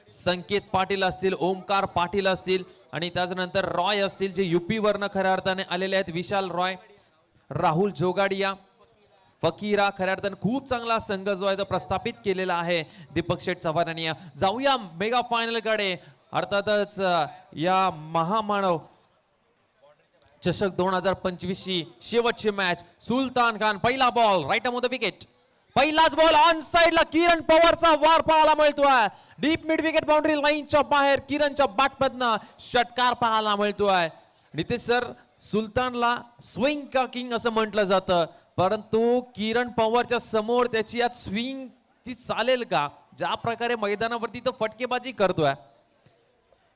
संकेत पाटील असतील, ओमकार पाटील असतील आणि त्यानंतर रॉय असतील जे यूपी वरनं खऱ्या अर्थाने आलेले आहेत. विशाल रॉय, राहुल जोगाडिया, फकीरा खऱ्या अर्थाने खूप चांगला संघ जो आहे तो प्रस्थापित केलेला आहे दीपक शेठ चव्हाण यांनी. जाऊया मेगा फायनल कडे. अर्थातच या महामानव चषक 2025 ची शेवटची मॅच. सुलतान खान पहिला ball right on the wicket. पहिलाच बॉल ऑन साइड ला किरण पवारचा वार पाहायला मिळतोय. डीप मिड विकेट बाउंड्री लाईनच्या बाहेर किरणच्या बॅटमधनं षटकार पाहायला मिळतोय. नितेश सर, सुलतानला स्विंग का किंग असं म्हटलं जातं, परंतु किरण पवारच्या समोर त्याची आज स्विंग ती चालेल का? ज्या प्रकारे मैदानावरती तो फटकेबाजी करतोय.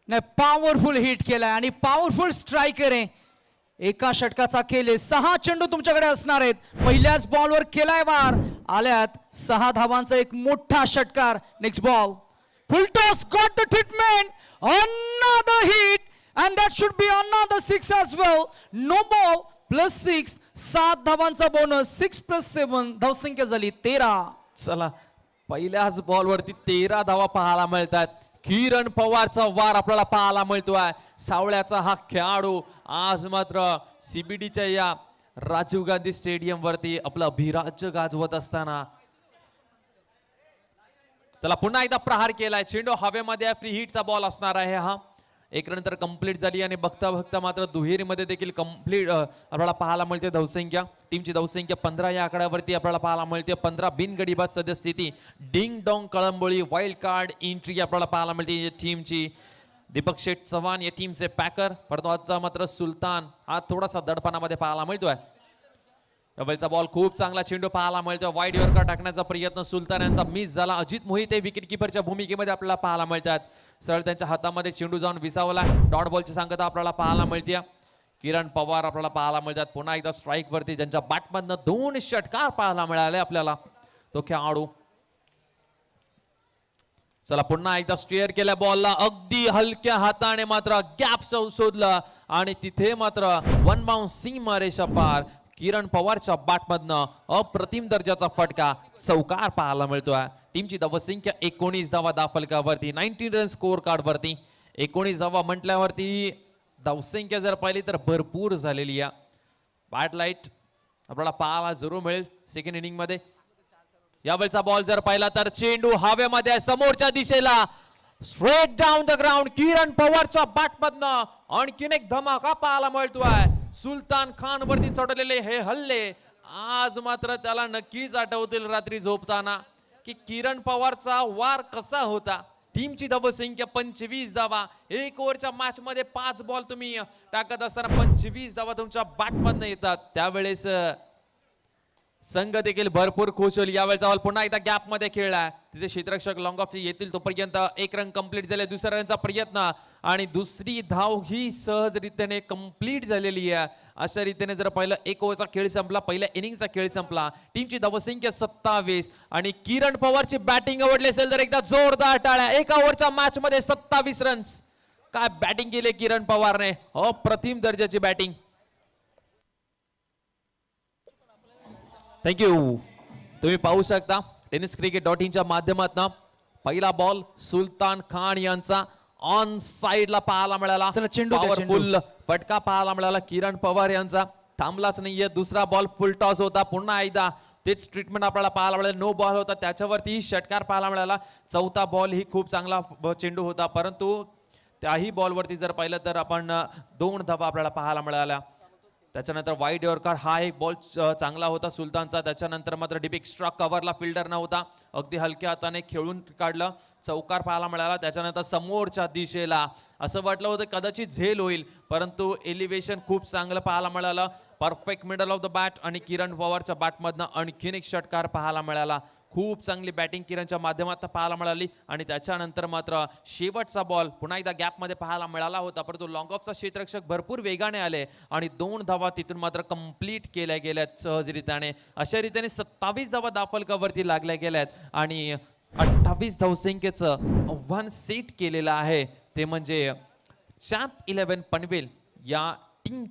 नाही, पॉवरफुल हिट केलाय आणि पॉवरफुल स्ट्रायकर आहे. एका षटकाचा केले 6 चेंडू तुमच्याकडे असणार आहेत. पहिल्याच बॉलवर केलाय वार. आल्यात 6 धावांचा एक मोठा षटकार. Next ball full toss, got the treatment, another hit and that should be another 6 as well. No ball plus 6, 7 धावांचा बोनस. 6 plus 7 धावसंख्या झाली 13. चला, पहिल्याच बॉलवरती 13 धावा पाहायला मिळतात. किरण पवारचा वार आपल्याला पाहायला मिळतोय. सावळ्याचा हा खेळाडू आज मात्र सीबीडीच्या या राजीव गांधी स्टेडियम वरती आपलं अभिराज्य गाजवत असताना. चला, पुन्हा एकदा प्रहार केलाय. चेंडू हवेमध्ये, फ्री हिटचा बॉल असणार आहे हा. एक नंतर कंप्लीट झाली आणि बघता बघता मात्र दुहेरीमध्ये देखील कंप्लीट आपल्याला पाहायला मिळते धावसंख्या. टीमची धावसंख्या 15 या आकड्यावरती आपल्याला पाहायला मिळते. 15 बिनगडीबाद सद्यस्थिती. Ding dong कळंबोळी wild card entry आपल्याला पाहायला मिळते टीमची. दीपक शेठ चव्हाण या टीमचे पॅकर, परंतु आजचा मात्र सुलतान हा थोडासा दडपणामध्ये पाहायला मिळतोय. डबलचा बॉल, खूप चांगला चेंडू पाहायला मिळतोय. वाईड यॉर्कर टाकण्याचा प्रयत्न सुलतान यांचा मिस झाला. अजित मोहिते विकेट किपरच्या भूमिकेमध्ये आपल्याला पाहायला मिळतात. सरळ त्यांच्या हातामध्ये चेंडू जाऊन विसावला. डॉट बॉलची सांगता आपल्याला पाहायला मिळते. किरण पवार आपल्याला पाहायला मिळतात. पुन्हा एकदा स्ट्राईक वरती ज्यांच्या बॅटमधनं 2 षटकार पाहायला मिळाले आपल्याला. तो खेळाडू चला पुन्हा एकदा स्टेअर केल्या बॉलला. अगदी हलक्या हाताने मात्र गॅप शोधला आणि तिथे मात्र वन बाउंस सीमा रेषा पार. किरण पवारच्या बॅटमधनं अप्रतिम दर्जाचा फटका, चौकार पाहायला मिळतोय. टीमची धावसंख्या 19 धावा दाफलकावरती. 19 रन स्कोर कार्ड वरती. 19 धावा म्हटल्यावरती धावसंख्या जर पाहिली तर भरपूर झालेली आहे. बॅट लाईट आपल्याला पाहायला जरूर मिळेल सेकंड इनिंग मध्ये. यावेळचा बॉल जर पाहिला तर चेंडू हवेमध्ये समोरच्या दिशेला, स्ट्रेट डाऊन द ग्राउंड. किरण पवारच्या बॅटमधनं आणखीन एक धमाका पाहायला मिळतोय. सुलतान खान वरती चढलेले हे हल्ले आज मात्र त्याला नक्कीच आठवतील रात्री झोपताना की किरण पवारचा वार कसा होता. टीमची धावसंख्या 25 धावा. 1 ओव्हरच्या मॅच मध्ये 5 बॉल तुम्ही टाकत असताना 25 धावा तुमच्या बॅटमधनं येतात. त्यावेळेस संघ देखील भरपूर खुश होईल. यावेळेचा बॉल पुन्हा एकदा गॅप मध्ये खेळला. तिथे क्षेत्ररक्षक लॉंग ऑफ येतील तोपर्यंत 1 रन कंप्लीट झाले. दुसऱ्या रनचा प्रयत्न आणि दुसरी धाव ही सहजरित्याने कंप्लीट झालेली आहे. अशा रीतीने जर पाहिलं 1 ओव्हरचा खेळ संपला, पहिल्या इनिंगचा खेळ संपला. टीमची धावसंख्या 27 आणि किरण पवारची बॅटिंग आवडली असेल तर एकदा जोरदार टाळ्या. 1 ओव्हरच्या मॅच मध्ये 27 रन्स. काय बॅटिंग केली किरण पवारने, अप्रतिम दर्जाची बॅटिंग. थँक्यू. तुम्ही पाहू शकता टेनिस क्रिकेट.in च्या माध्यमातून पहिला बॉल सुलतान खान यांचा ऑन साइडला पाहायला मिळाला. पॉवरफुल फटका पाहायला मिळाला किरण पवार यांचा. थांबलाच नाहीये. दुसरा बॉल फुल टॉस होता. पुन्हा एकदा तेच ट्रीटमेंट आपल्याला पाहायला मिळालं. नो बॉल होता, त्याच्यावरती षटकार पाहायला मिळाला. चौथा बॉल ही खूप चांगला चेंडू होता, परंतु त्याही बॉलवरती जर पाहिलं तर आपण 2 धावा आपल्याला पाहायला मिळाल्या. त्याच्यानंतर वाईड यॉर्कर हा एक बॉल चांगला होता सुलतानचा. त्याच्यानंतर मात्र डीप एक्स्ट्रा कव्हरला फिल्डर नव्हता. अगदी हलक्या हाताने खेळून काढलं. चौकार पाहायला मिळाला. त्याच्यानंतर समोरच्या दिशेला असं वाटलं होतं कदाचित झेल होईल, परंतु एलिव्हेशन खूप चांगलं पाहायला मिळालं. Perfect middle of the bat आणि किरण पवारच्या बॅटमधनं आणखीन एक षटकार पाहायला मिळाला. खूप चांगली बॅटिंग किरणच्या माध्यमातून पाहायला मिळाली. आणि त्याच्यानंतर मात्र शेवटचा बॉल पुन्हा एकदा गॅपमध्ये पाहायला मिळाला होता, परंतु लॉंग ऑफचा क्षेत्ररक्षक भरपूर वेगाने आले आणि 2 धावा तिथून मात्र कंप्लीट केल्या गेल्यात सहजरित्याने. अशा रीतीने 27 धावा दाफलकावरती लागल्या गेल्यात आणि 28 धावसंख्येचं आव्हान सेट केलेलं आहे. ते म्हणजे चॅम्प 11 पनवेल या टीमच्या